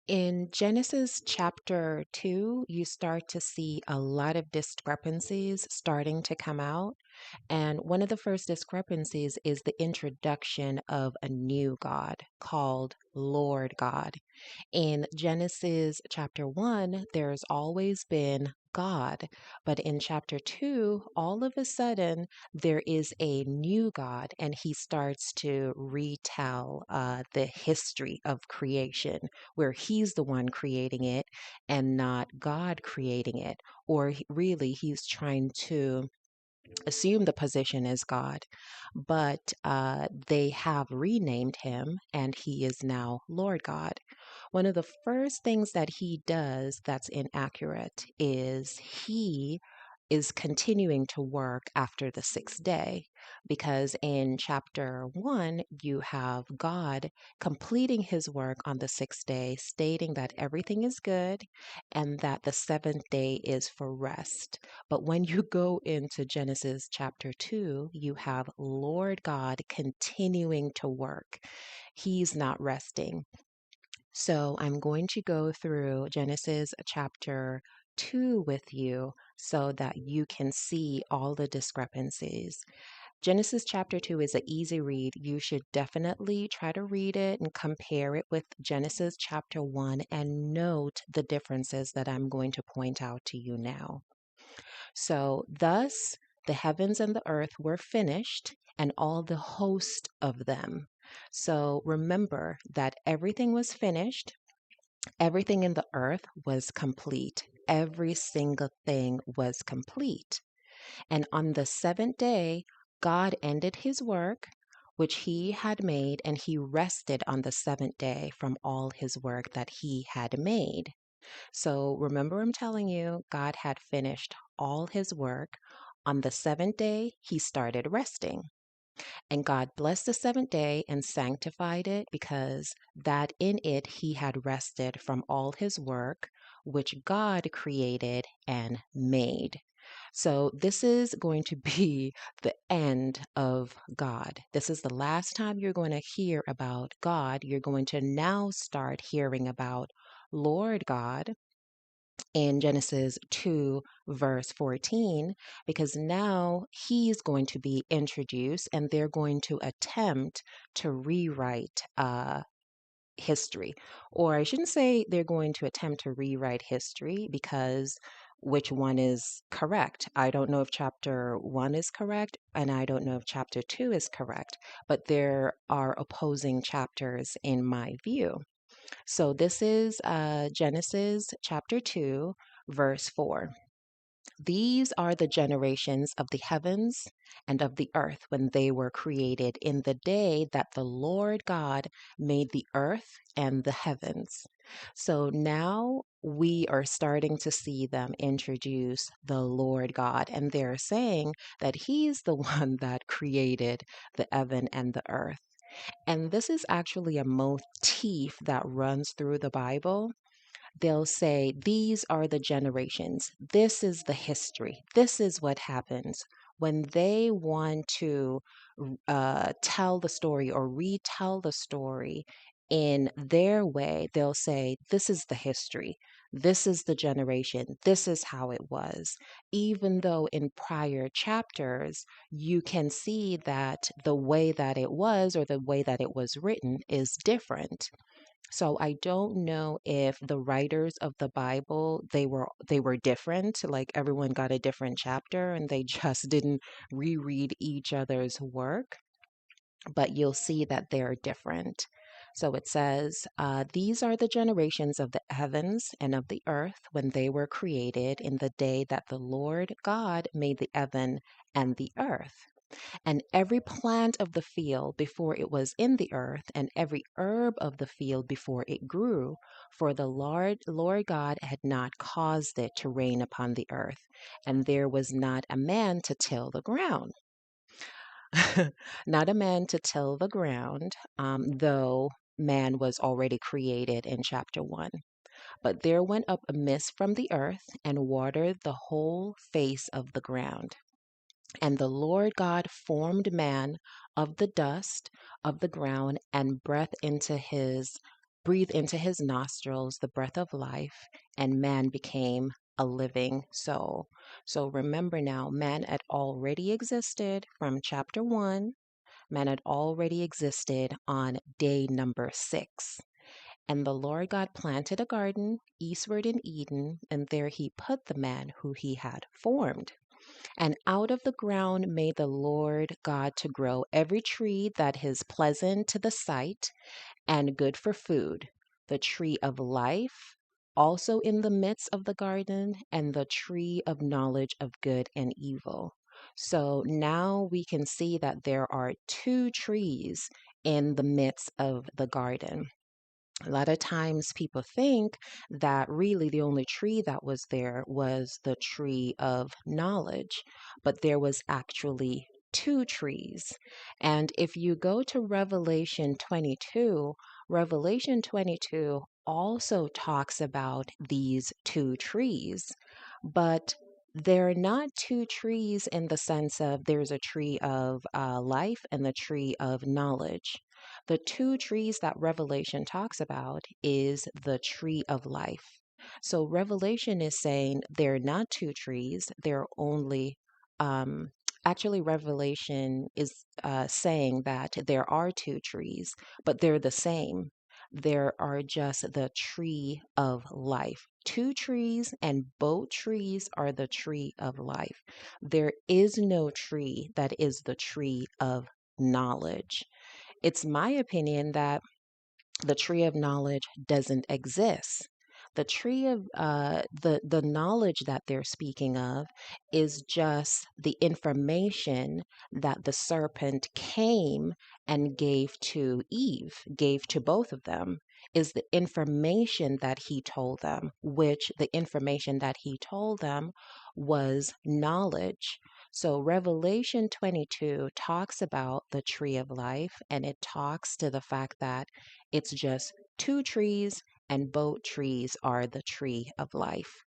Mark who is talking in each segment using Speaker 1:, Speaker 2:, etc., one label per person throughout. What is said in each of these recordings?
Speaker 1: In Genesis chapter 2, you start to see a lot of discrepancies starting to come out. And one of the first discrepancies is the introduction of a new God called Lord God. In Genesis chapter 1, there's always been God, but in chapter 2, all of a sudden, there is a new God, and he starts to retell the history of creation, where he's the one creating it and not God creating it. Or really, he's trying to assume the position as God, but they have renamed him and he is now Lord God. One of the first things that he does that's inaccurate is he is continuing to work after the sixth day, because in chapter 1, you have God completing his work on the sixth day, stating that everything is good and that the seventh day is for rest. But when you go into Genesis chapter 2, you have Lord God continuing to work. He's not resting. So I'm going to go through Genesis chapter 2 with you so that you can see all the discrepancies. Genesis chapter 2 is an easy read. You should definitely try to read it and compare it with Genesis chapter 1 and note the differences that I'm going to point out to you now. So, thus the heavens and the earth were finished, and all the host of them. So, remember that everything was finished, everything in the earth was complete, every single thing was complete. And on the seventh day, God ended his work which he had made, and he rested on the seventh day from all his work that he had made. So remember, I'm telling you, God had finished all his work. On the seventh day, he started resting. And God blessed the seventh day and sanctified it, because that in it he had rested from all his work, which God created and made. So, this is going to be the end of God. This is the last time you're going to hear about God. You're going to now start hearing about Lord God in Genesis 2, verse 14, because now he's going to be introduced and they're going to attempt to rewrite history. Or I shouldn't say they're going to attempt to rewrite history, because which one is correct? I don't know if chapter 1 is correct, and I don't know if chapter 2 is correct, but there are opposing chapters in my view. So this is Genesis chapter 2, verse 4. These are the generations of the heavens and of the earth when they were created in the day that the Lord God made the earth and the heavens. So now we are starting to see them introduce the Lord God, and they're saying that He's the one that created the heaven and the earth. And this is actually a motif that runs through the Bible. They'll say, these are the generations. This is the history. This is what happens. When they want to tell the story or retell the story in their way, they'll say, this is the history. This is the generation. This is how it was. Even though in prior chapters, you can see that the way that it was or the way that it was written is different. So I don't know if the writers of the Bible, they were different, like everyone got a different chapter and they just didn't reread each other's work, but you'll see that they're different. So it says, these are the generations of the heavens and of the earth when they were created in the day that the Lord God made the heaven and the earth. And every plant of the field before it was in the earth, and every herb of the field before it grew, for the Lord God had not caused it to rain upon the earth, and there was not a man to till the ground. Not a man to till the ground, though man was already created in chapter 1. But there went up a mist from the earth and watered the whole face of the ground. And the Lord God formed man of the dust of the ground and breathed into his breathed into his nostrils the breath of life, and man became a living soul. So remember now, man had already existed from chapter 1. Man had already existed on day number 6. And the Lord God planted a garden eastward in Eden, and there he put the man who he had formed. And out of the ground made the Lord God to grow every tree that is pleasant to the sight and good for food, the tree of life also in the midst of the garden, and the tree of knowledge of good and evil. So now we can see that there are two trees in the midst of the garden. A lot of times people think that really the only tree that was there was the tree of knowledge, but there was actually two trees. And if you go to Revelation 22 also talks about these two trees, but they're not two trees in the sense of there's a tree of life and the tree of knowledge. The two trees that Revelation talks about is the tree of life. So Revelation is saying they're not two trees, they're only, um, actually, Revelation is saying that there are two trees, but they're the same. There are just the tree of life. Two trees, and both trees are the tree of life. There is no tree that is the tree of knowledge. It's my opinion that the tree of knowledge doesn't exist. The tree of the knowledge that they're speaking of is just the information that the serpent came and gave to Eve, gave to both of them, is the information that he told them, which the information that he told them was knowledge. So Revelation 22 talks about the tree of life, and it talks to the fact that it's just two trees, and both trees are the tree of life.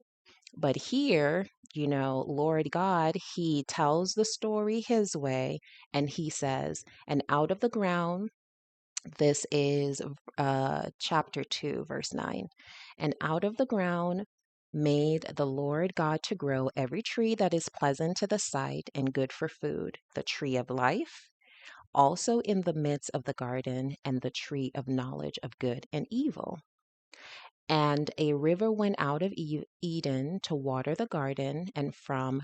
Speaker 1: But here, Lord God, he tells the story his way, and he says, and out of the ground, this is chapter 2, verse 9, and out of the ground made the Lord God to grow every tree that is pleasant to the sight and good for food, the tree of life also in the midst of the garden, and the tree of knowledge of good and evil. And a river went out of Eden to water the garden, and from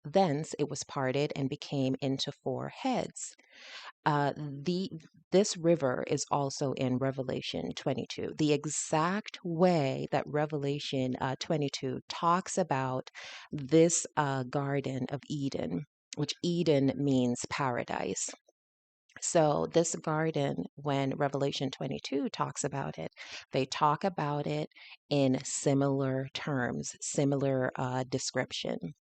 Speaker 1: thence it was parted and became into four heads. This river is also in Revelation 22. The exact way that Revelation 22 talks about this Garden of Eden, which Eden means paradise. So, this garden, when Revelation 22 talks about it, they talk about it in similar terms, similar description.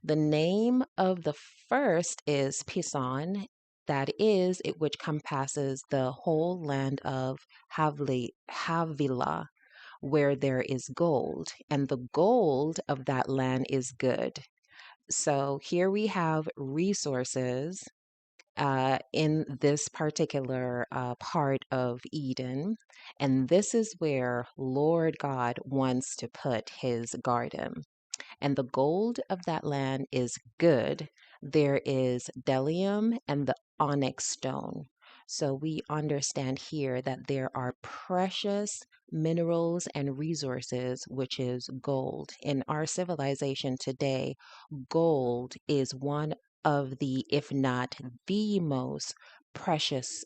Speaker 1: The name of the first is Pison, that is, it which compasses the whole land of Havilah, where there is gold, and the gold of that land is good. So, here we have resources in this particular part of Eden. And this is where Lord God wants to put his garden. And the gold of that land is good. There is bdellium and the onyx stone. So we understand here that there are precious minerals and resources, which is gold. In our civilization today, gold is one of the, if not the most precious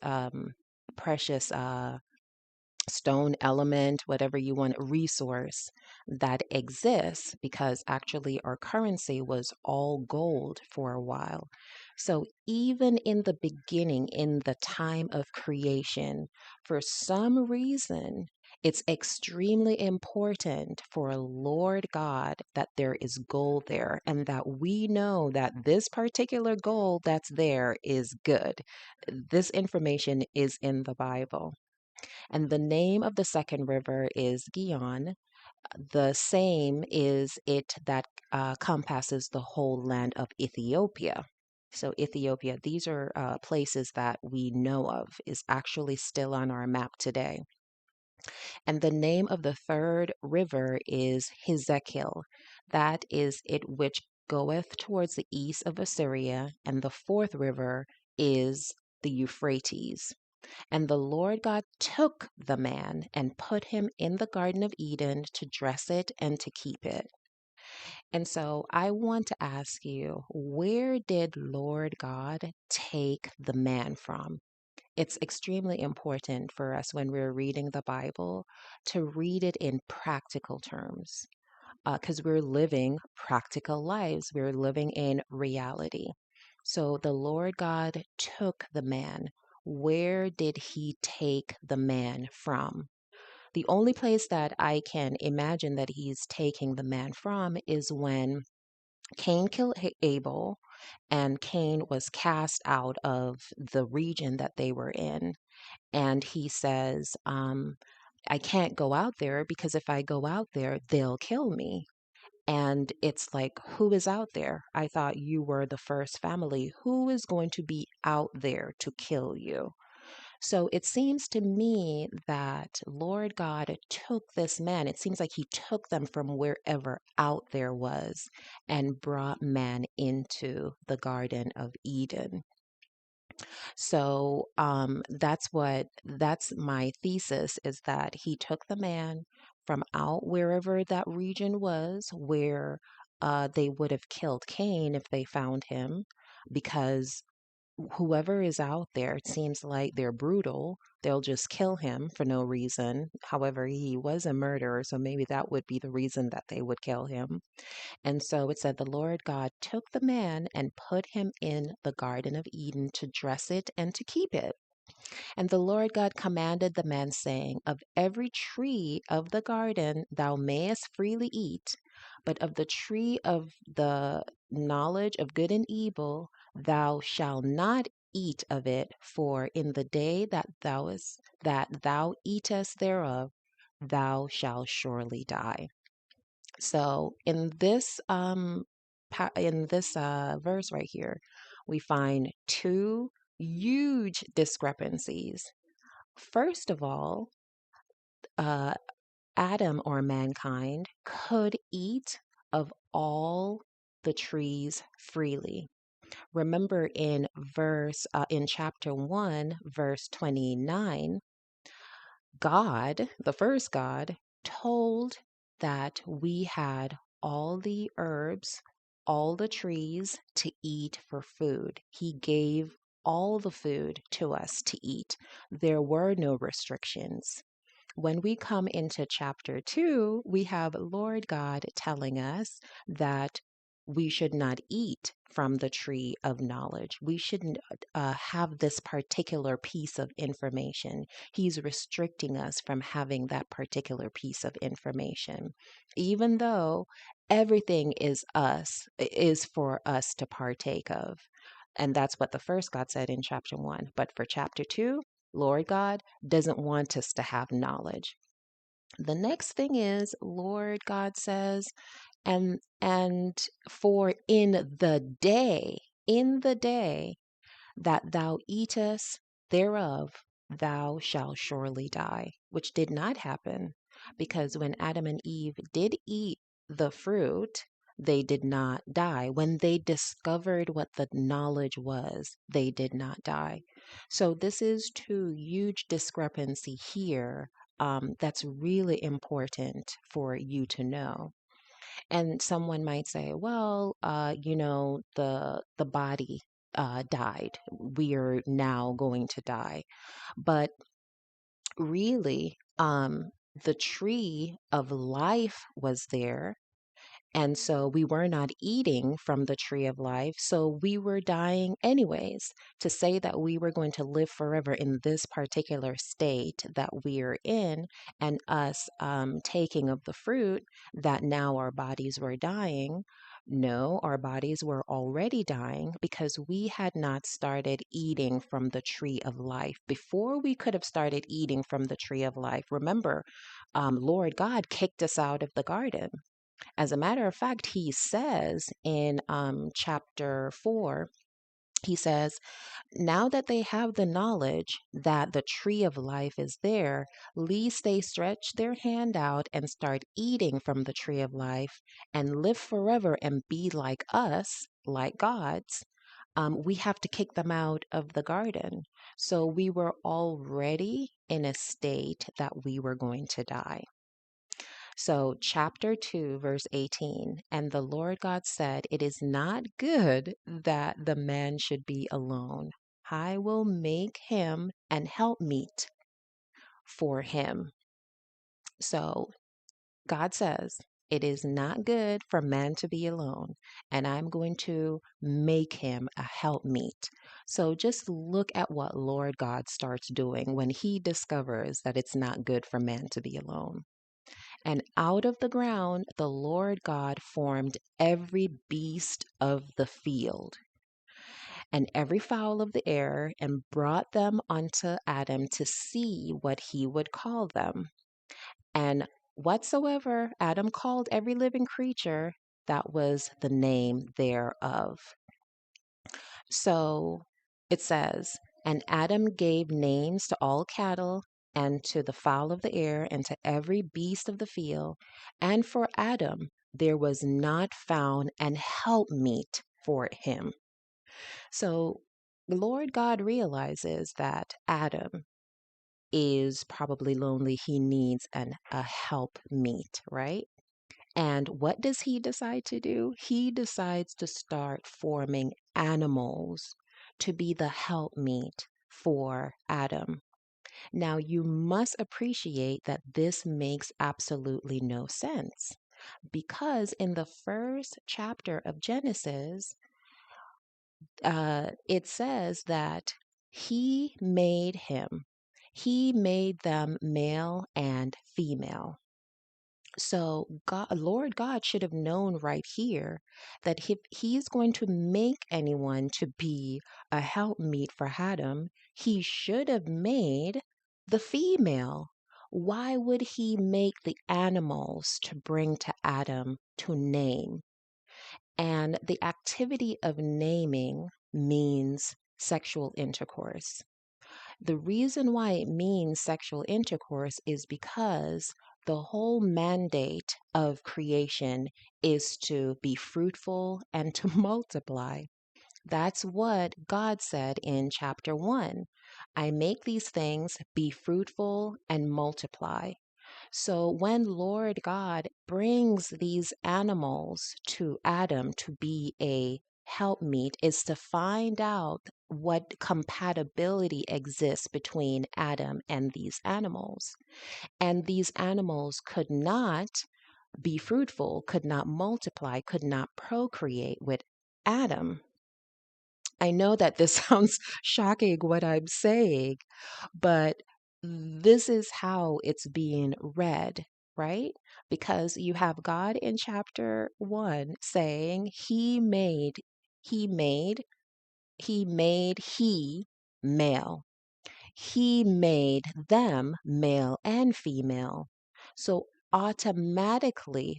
Speaker 1: stone element, whatever you want, resource that exists, because actually our currency was all gold for a while. So even in the beginning, in the time of creation, for some reason, it's extremely important for Lord God that there is gold there, and that we know that this particular gold that's there is good. This information is in the Bible. And the name of the second river is Gihon. The same is it that compasses the whole land of Ethiopia. So, Ethiopia, these are places that we know of, is actually still on our map today. And the name of the third river is Hizekil. That is it which goeth towards the east of Assyria. And the fourth river is the Euphrates. And the Lord God took the man and put him in the Garden of Eden to dress it and to keep it. And so I want to ask you, where did Lord God take the man from? It's extremely important for us when we're reading the Bible to read it in practical terms because we're living practical lives. We're living in reality. So the Lord God took the man. Where did he take the man from? The only place that I can imagine that he's taking the man from is when Cain killed Abel, and Cain was cast out of the region that they were in. And he says, I can't go out there because if I go out there, they'll kill me. And it's like, who is out there? I thought you were the first family. Who is going to be out there to kill you? So it seems to me that Lord God took this man, it seems like he took them from wherever out there was and brought man into the Garden of Eden. So that's my thesis is that he took the man from out wherever that region was where they would have killed Cain if they found him because whoever is out there, it seems like they're brutal. They'll just kill him for no reason. However, he was a murderer, so maybe that would be the reason that they would kill him. And so it said the Lord God took the man and put him in the Garden of Eden to dress it and to keep it. And the Lord God commanded the man, saying, Of every tree of the garden thou mayest freely eat, but of the tree of the knowledge of good and evil thou shalt not eat of it, for in the day that thou eatest thereof, thou shalt surely die. So in this verse right here, we find two huge discrepancies. First of all, uh, Adam or mankind could eat of all the trees freely. Remember in chapter 1, verse 29, God, the first God, told that we had all the herbs, all the trees to eat for food. He gave all the food to us to eat. There were no restrictions. When we come into chapter 2, we have Lord God telling us that we should not eat from the tree of knowledge. We shouldn't have this particular piece of information. He's restricting us from having that particular piece of information, even though everything is for us to partake of. And that's what the first God said in chapter 1. But for chapter 2, Lord God doesn't want us to have knowledge. The next thing is Lord God says, and for in the day that thou eatest thereof, thou shalt surely die, which did not happen because when Adam and Eve did eat the fruit, they did not die. When they discovered what the knowledge was, they did not die. So this is two huge discrepancy here that's really important for you to know. And someone might say, well, the body died. We are now going to die. But really, the tree of life was there, and so we were not eating from the tree of life. So we were dying anyways. To say that we were going to live forever in this particular state that we're in, and us taking of the fruit, that now our bodies were dying. No, our bodies were already dying because we had not started eating from the tree of life. Before we could have started eating from the tree of life, remember, Lord God kicked us out of the garden. As a matter of fact, he says in chapter 4, He says, now that they have the knowledge that the tree of life is there, lest they stretch their hand out and start eating from the tree of life and live forever and be like us, like gods. We have to kick them out of the garden. So we were already in a state that we were going to die. So, chapter 2, verse 18, and the Lord God said, it is not good that the man should be alone. I will make him an helpmeet for him. So, God says, it is not good for man to be alone, and I'm going to make him a helpmeet. So just look at what Lord God starts doing when he discovers that it's not good for man to be alone. And out of the ground the Lord God formed every beast of the field and every fowl of the air, and brought them unto Adam to see what he would call them. And whatsoever Adam called every living creature, that was the name thereof. So it says, and Adam gave names to all cattle, and to the fowl of the air, and to every beast of the field. And for Adam there was not found an helpmeet for him. So the Lord God realizes that Adam is probably lonely. He needs a helpmeet, right? And what does he decide to do? He decides to start forming animals to be the helpmeet for Adam. Now, you must appreciate that this makes absolutely no sense because in the first chapter of Genesis, it says that he made them male and female. So Lord God should have known right here that if he's going to make anyone to be a helpmeet for Adam, he should have made the female. Why would he make the animals to bring to Adam to name? And the activity of naming means sexual intercourse. The reason why it means sexual intercourse is because the whole mandate of creation is to be fruitful and to multiply. That's what God said in chapter 1. I make these things be fruitful and multiply. So when Lord God brings these animals to Adam to be a helpmeet, is to find out what compatibility exists between Adam and these animals. And these animals could not be fruitful, could not multiply, could not procreate with Adam. I know that this sounds shocking what I'm saying, but this is how it's being read, right? Because you have God in chapter 1 saying he made, he male. He made them male and female. So automatically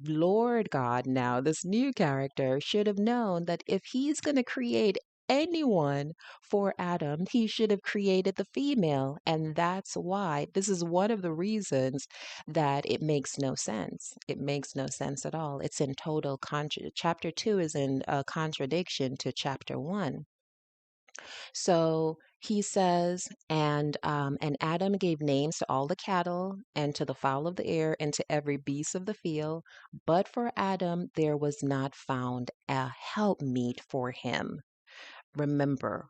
Speaker 1: Lord God, now this new character, should have known that if he's going to create anyone for Adam, he should have created the female. And that's why this is one of the reasons that it makes no sense. It makes no sense at all. It's in total chapter 2 is in a contradiction to chapter 1. So he says, and Adam gave names to all the cattle, and to the fowl of the air, and to every beast of the field. But for Adam there was not found a helpmeet for him. Remember,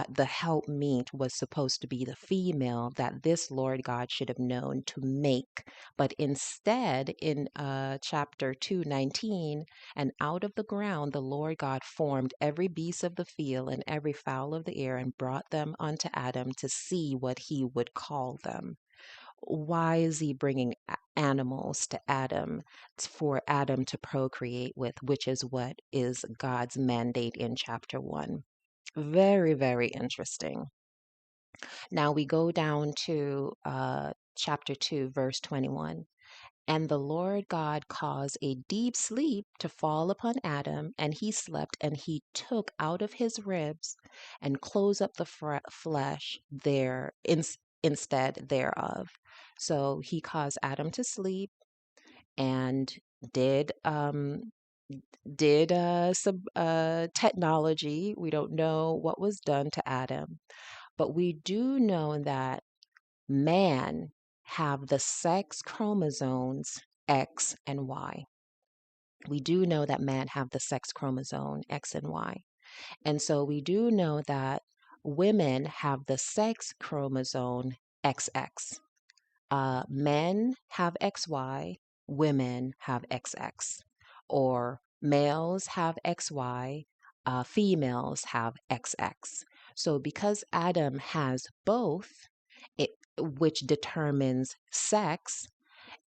Speaker 1: the helpmeet was supposed to be the female that this Lord God should have known to make. But instead, in chapter 2:19, and out of the ground the Lord God formed every beast of the field and every fowl of the air, and brought them unto Adam to see what he would call them. Why is he bringing animals to Adam for Adam to procreate with, which is what is God's mandate in chapter 1? Very, very interesting. Now we go down to chapter 2, verse 21. And the Lord God caused a deep sleep to fall upon Adam, and he slept, and he took out of his ribs and closed up the flesh there instead thereof. So he caused Adam to sleep and did some technology. We don't know what was done to Adam, but we do know that man have the sex chromosomes X and Y. We do know that man have the sex chromosome X and Y. And so we do know that women have the sex chromosome XX. Men have XY, women have XX. Or males have XY, females have XX. So because Adam has both, which determines sex,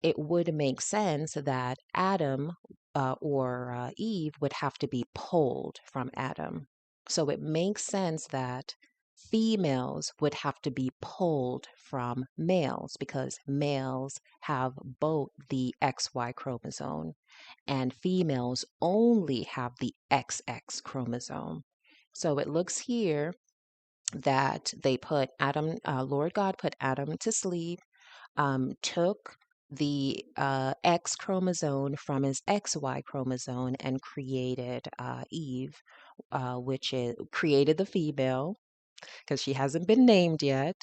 Speaker 1: it would make sense that Adam or Eve would have to be pulled from Adam. So it makes sense that females would have to be pulled from males because males have both the XY chromosome and females only have the XX chromosome. So it looks here that they put Adam, Lord God put Adam to sleep, took the X chromosome from his XY chromosome and created Eve, which is created the female because she hasn't been named yet.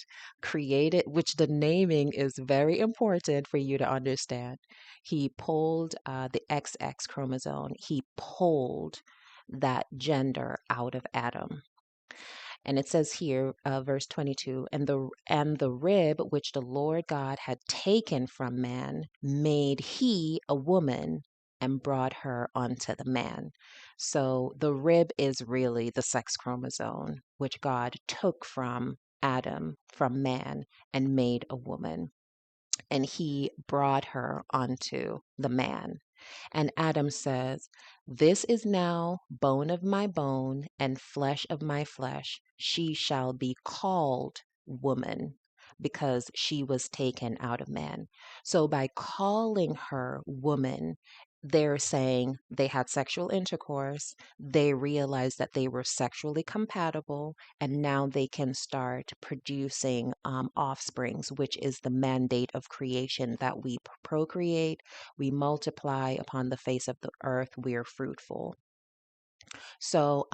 Speaker 1: Created, which the naming is very important for you to understand. He pulled the XX chromosome. He pulled that gender out of Adam. And it says here, verse 22, and the rib which the Lord God had taken from man made he a woman and brought her unto the man. So the rib is really the sex chromosome which God took from Adam, from man, and made a woman. And he brought her unto the man. And Adam says, this is now bone of my bone and flesh of my flesh. She shall be called woman because she was taken out of man. So by calling her woman, they're saying they had sexual intercourse, they realized that they were sexually compatible, and now they can start producing offsprings, which is the mandate of creation that we procreate, we multiply upon the face of the earth, we're fruitful. So,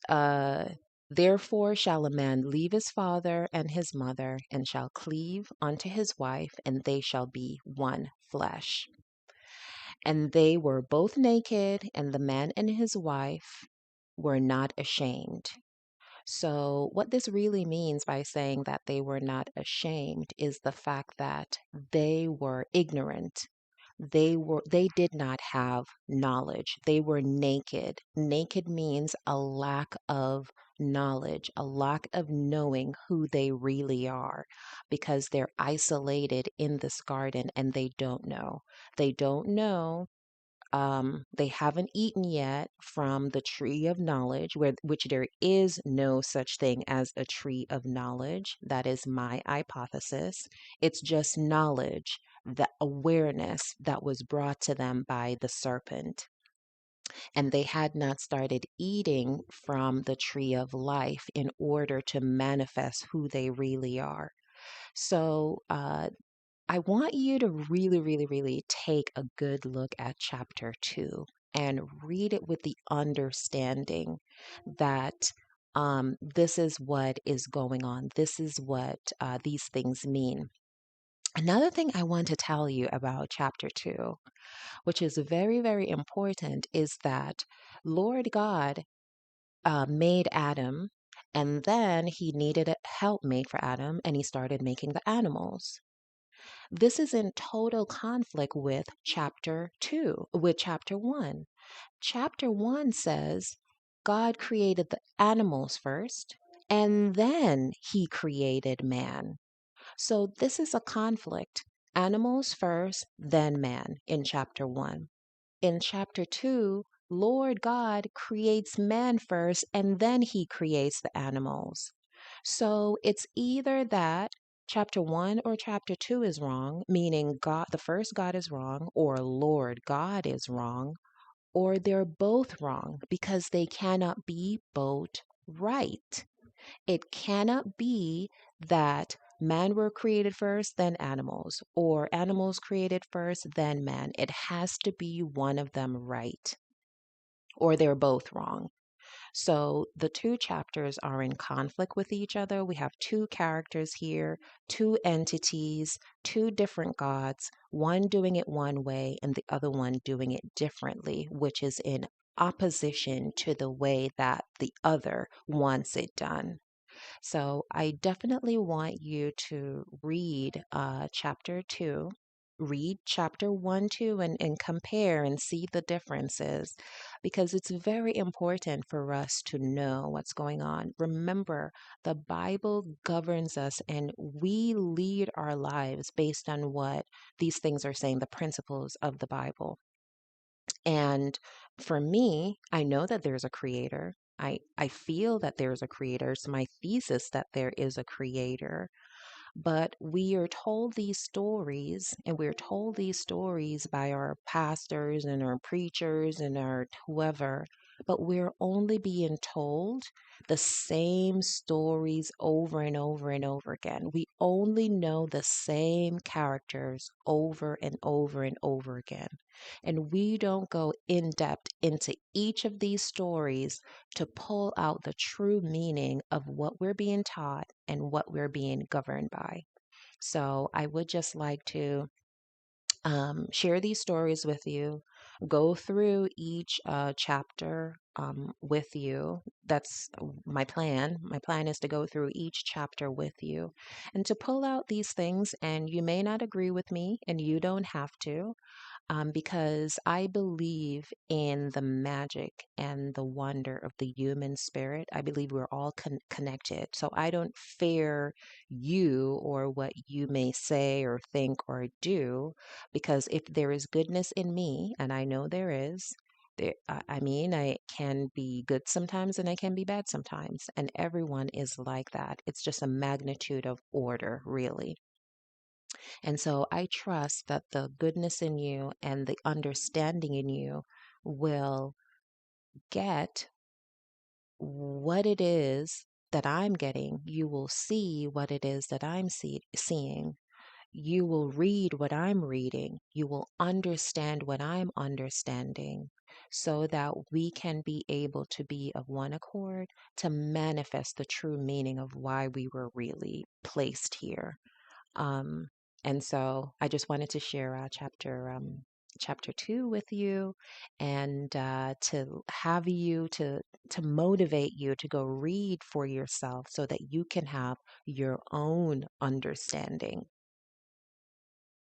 Speaker 1: uh, therefore shall a man leave his father and his mother, and shall cleave unto his wife, and they shall be one flesh. And they were both naked, and the man and his wife were not ashamed. So, what this really means by saying that they were not ashamed is the fact that they were ignorant. They did not have knowledge. They were naked. Naked means a lack of knowledge, a lack of knowing who they really are because they're isolated in this garden and they don't know. They don't know, they haven't eaten yet from the tree of knowledge, which there is no such thing as a tree of knowledge. That is my hypothesis. It's just knowledge, the awareness that was brought to them by the serpent. And they had not started eating from the tree of life in order to manifest who they really are. So, I want you to really, really, really take a good look at chapter 2 and read it with the understanding that this is what is going on. This is what these things mean. Another thing I want to tell you about chapter 2, which is very, very important, is that Lord God made Adam, and then he needed a helpmate for Adam, and he started making the animals. This is in total conflict with chapter 2, with chapter 1. Chapter 1 says God created the animals first, and then he created man. So this is a conflict. Animals first, then man in chapter 1. In chapter 2, Lord God creates man first, and then he creates the animals. So it's either that chapter 1 or chapter 2 is wrong, meaning God, the first God is wrong, or Lord God is wrong, or they're both wrong because they cannot be both right. It cannot be that man were created first, then animals, or animals created first, then man. It has to be one of them right, or they're both wrong. So the two chapters are in conflict with each other. We have two characters here, two entities, two different gods, one doing it one way and the other one doing it differently, which is in opposition to the way that the other wants it done. So I definitely want you to read chapter 2. Read chapter 1, 2, and compare and see the differences because it's very important for us to know what's going on. Remember, the Bible governs us and we lead our lives based on what these things are saying, the principles of the Bible. And for me, I know that there's a creator. I feel that there's a creator. It's my thesis that there is a creator. But we are told these stories, and we're told these stories by our pastors and our preachers and our whoever, but we're only being told the same stories over and over and over again. We only know the same characters over and over and over again. And we don't go in depth into each of these stories to pull out the true meaning of what we're being taught and what we're being governed by. So I would just like to share these stories with you, go through each chapter with you. That's my plan. My plan is to go through each chapter with you and to pull out these things. And you may not agree with me, and you don't have to because I believe in the magic and the wonder of the human spirit. I believe we're all connected. So I don't fear you or what you may say or think or do, because if there is goodness in me, and I know there is, I mean, I can be good sometimes and I can be bad sometimes, and everyone is like that. It's just a magnitude of order, really. And so I trust that the goodness in you and the understanding in you will get what it is that I'm getting. You will see what it is that I'm seeing. You will read what I'm reading. You will understand what I'm understanding so that we can be able to be of one accord to manifest the true meaning of why we were really placed here. Um, and so I just wanted to share chapter 2 with you and to have you to motivate you to go read for yourself so that you can have your own understanding.